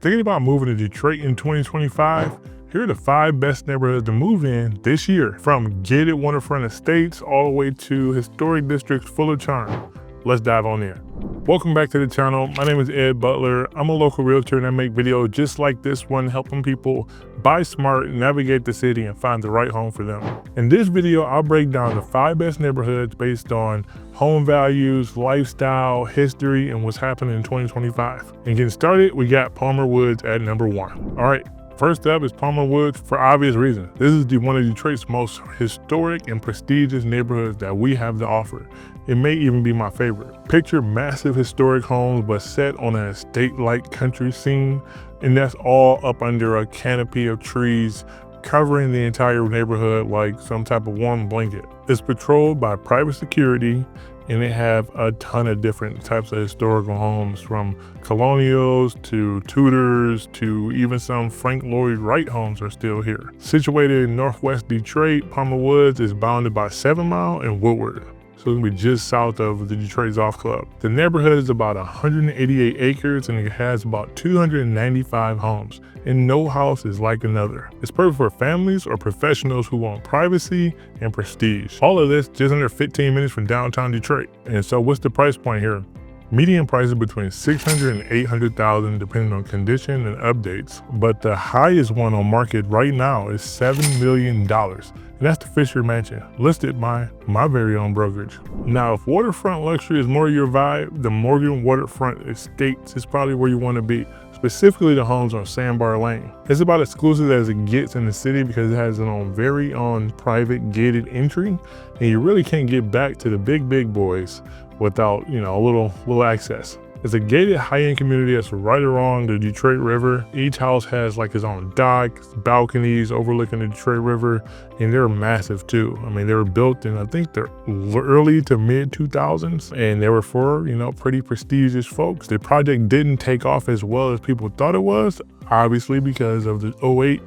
Thinking about moving to Detroit in 2025? Here are the 5 best neighborhoods to move in this year, from gated waterfront estates all the way to historic districts full of charm. Let's dive on in. Welcome back to the channel. My name is Ed Butler. I'm a local realtor and I make videos just like this one, helping people buy smart, navigate the city, and find the right home for them. In this video, I'll break down the 5 best neighborhoods based on home values, lifestyle, history, and what's happening in 2025. And getting started, we got Palmer Woods at number 1. All right. First up is Palmer Woods for obvious reasons. This is one of Detroit's most historic and prestigious neighborhoods that we have to offer. It may even be my favorite. Picture massive historic homes but set on an estate-like country scene, and that's all up under a canopy of trees covering the entire neighborhood like some type of warm blanket. It's patrolled by private security, and they have a ton of different types of historical homes, from colonials to Tudors to even some Frank Lloyd Wright homes are still here. Situated in northwest Detroit, Palmer Woods is bounded by 7 Mile and Woodward. So it's gonna be just south of the Detroit Golf Club. The neighborhood is about 188 acres and it has about 295 homes, and no house is like another. It's perfect for families or professionals who want privacy and prestige. All of this just under 15 minutes from downtown Detroit. And so what's the price point here? Median price is between $600,000 and $800,000 depending on condition and updates, but the highest one on market right now is $7 million. And that's the Fisher Mansion, listed by my very own brokerage. Now, if waterfront luxury is more your vibe, the Morgan Waterfront Estates is probably where you want to be, specifically the homes on Sandbar Lane. It's about as exclusive as it gets in the city because it has an very own private gated entry, and you really can't get back to the big boys without, a little access. It's a gated high-end community that's right along the Detroit River. Each house has like its own dock, balconies overlooking the Detroit River, and they're massive too. I mean, they were built in, I think they're early to mid 2000s, and they were for, pretty prestigious folks. The project didn't take off as well as people thought it was, obviously because of the '08,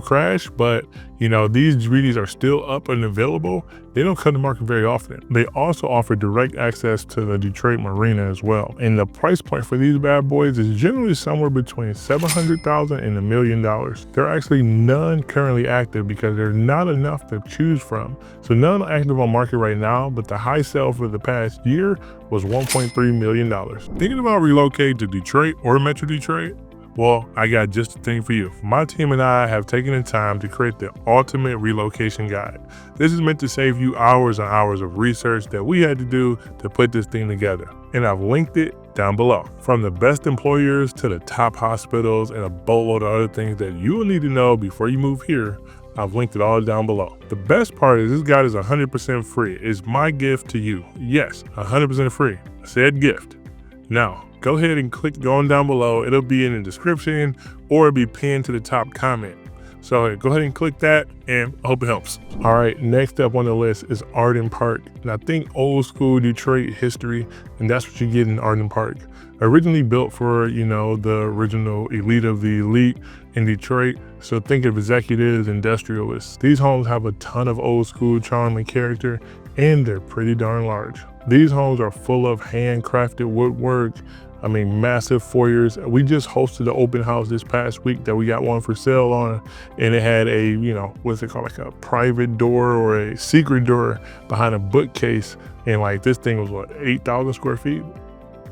crash, but these beauties are still up and available. They don't come to market very often. They also offer direct access to the Detroit Marina as well. And the price point for these bad boys is generally somewhere between $700,000 and $1 million. There are actually none currently active because there's not enough to choose from. So none active on market right now, but the high sale for the past year was $1.3 million. Thinking about relocating to Detroit or Metro Detroit? Well, I got just the thing for you. My team and I have taken the time to create the ultimate relocation guide. This is meant to save you hours and hours of research that we had to do to put this thing together. And I've linked it down below. From the best employers to the top hospitals and a boatload of other things that you will need to know before you move here, I've linked it all down below. The best part is this guide is 100% free. It's my gift to you. Yes, 100% free. I said gift. Now, go ahead and click going down below. It'll be in the description or it'll be pinned to the top comment. So go ahead and click that, and I hope it helps. All right, next up on the list is Arden Park. And I think old school Detroit history, and that's what you get in Arden Park. Originally built for, the original elite of the elite in Detroit. So think of executives, industrialists. These homes have a ton of old school charm and character, and they're pretty darn large. These homes are full of handcrafted woodwork. I mean, massive foyers. We just hosted an open house this past week that we got one for sale on, and it had a, what's it called, like a private door or a secret door behind a bookcase. And like this thing was what, 8,000 square feet?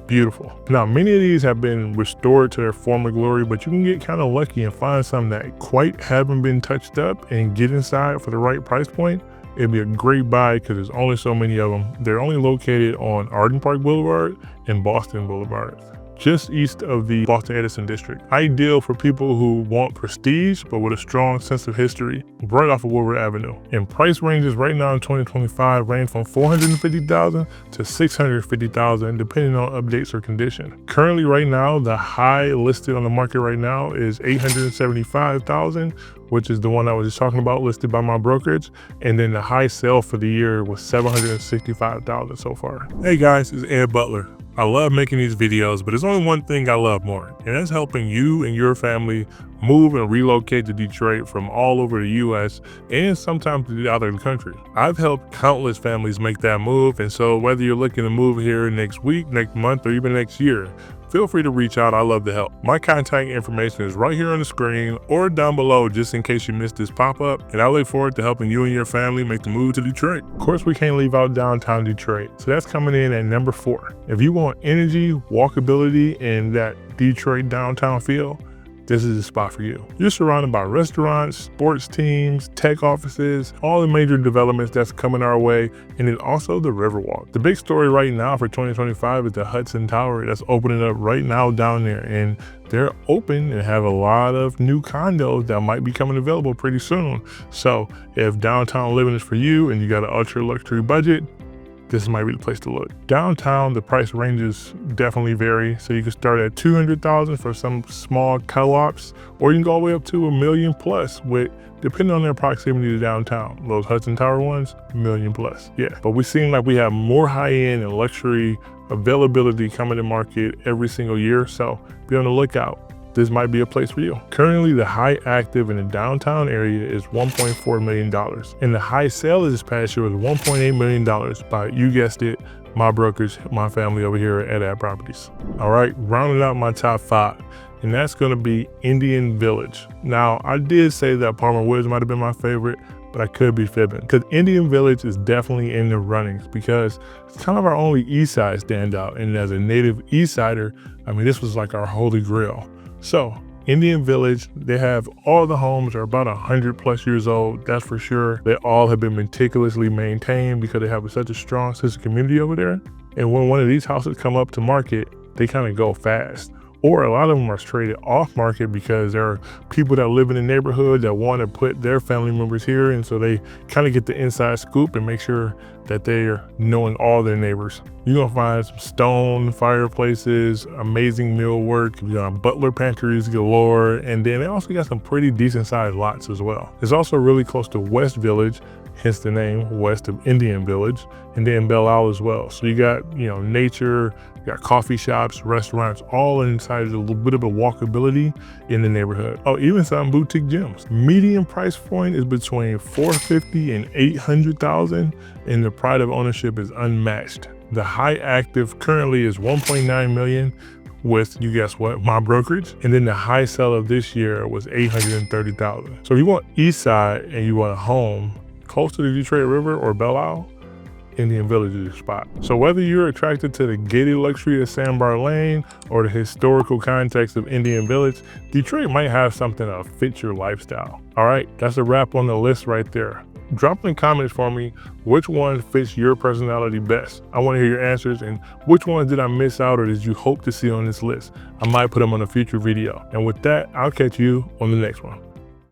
Beautiful. Now, many of these have been restored to their former glory, but you can get kind of lucky and find some that quite haven't been touched up and get inside for the right price point. It'd be a great buy because there's only so many of them. They're only located on Arden Park Boulevard and Boston Boulevard, just east of the Boston Edison district. Ideal for people who want prestige, but with a strong sense of history, right off of Woodward Avenue. And price ranges right now in 2025 range from $450,000 to $650,000, depending on updates or condition. Currently right now, the high listed on the market right now is $875,000, which is the one I was just talking about, listed by my brokerage. And then the high sale for the year was $765,000 so far. Hey guys, it's Ed Butler. I love making these videos, but there's only one thing I love more, and that's helping you and your family move and relocate to Detroit from all over the US and sometimes to the other country. I've helped countless families make that move, and so whether you're looking to move here next week, next month, or even next year, feel free to reach out. I love to help. My contact information is right here on the screen or down below just in case you missed this pop-up, and I look forward to helping you and your family make the move to Detroit. Of course, we can't leave out downtown Detroit, so that's coming in at number 4. If you want energy, walkability, and that Detroit downtown feel, this is the spot for you. You're surrounded by restaurants, sports teams, tech offices, all the major developments that's coming our way, and then also the Riverwalk. The big story right now for 2025 is the Hudson Tower that's opening up right now down there, and they're open and have a lot of new condos that might be coming available pretty soon. So if downtown living is for you and you got an ultra luxury budget, this might be the place to look. Downtown, the price ranges definitely vary. So you can start at $200,000 for some small co-ops, or you can go all the way up to $1 million plus with, depending on their proximity to downtown. Those Hudson Tower ones, $1 million plus. Yeah, but we seem like we have more high-end and luxury availability coming to market every single year. So be on the lookout. This might be a place for you. Currently, the high active in the downtown area is $1.4 million. And the high sale this past year was $1.8 million by, you guessed it, my brokerage, my family over here at Ad Properties. All right, rounding out my top 5, and that's gonna be Indian Village. Now, I did say that Palmer Woods might've been my favorite, but I could be fibbing, because Indian Village is definitely in the runnings because it's kind of our only East Side standout. And as a native East Sider, I mean, this was like our holy grail. So Indian Village, they have all the homes are about 100 plus years old, that's for sure. They all have been meticulously maintained because they have such a strong sense of community over there. And when one of these houses come up to market, they kind of go fast. Or a lot of them are traded off market because there are people that live in the neighborhood that want to put their family members here. And so they kind of get the inside scoop and make sure that they're knowing all their neighbors. You're gonna find some stone fireplaces, amazing millwork, butler pantries galore, and then they also got some pretty decent sized lots as well. It's also really close to West Village, hence the name West of Indian Village, and then Belle Isle as well. So you got, nature, you got coffee shops, restaurants, all inside a little bit of a walkability in the neighborhood. Oh, even some boutique gyms. Median price point is between $450,000 and $800,000, and the pride of ownership is unmatched. The high active currently is $1.9 million with, you guess what, my brokerage. And then the high sell of this year was $830,000. So if you want East Side and you want a home close to the Detroit River or Belle Isle, Indian Village is your spot. So whether you're attracted to the gated luxury of Sandbar Lane or the historical context of Indian Village, Detroit might have something to fit your lifestyle. All right, that's a wrap on the list right there. Drop in the comments for me which one fits your personality best. I want to hear your answers, and which ones did I miss out or did you hope to see on this list? I might put them on a future video. And with that, I'll catch you on the next one.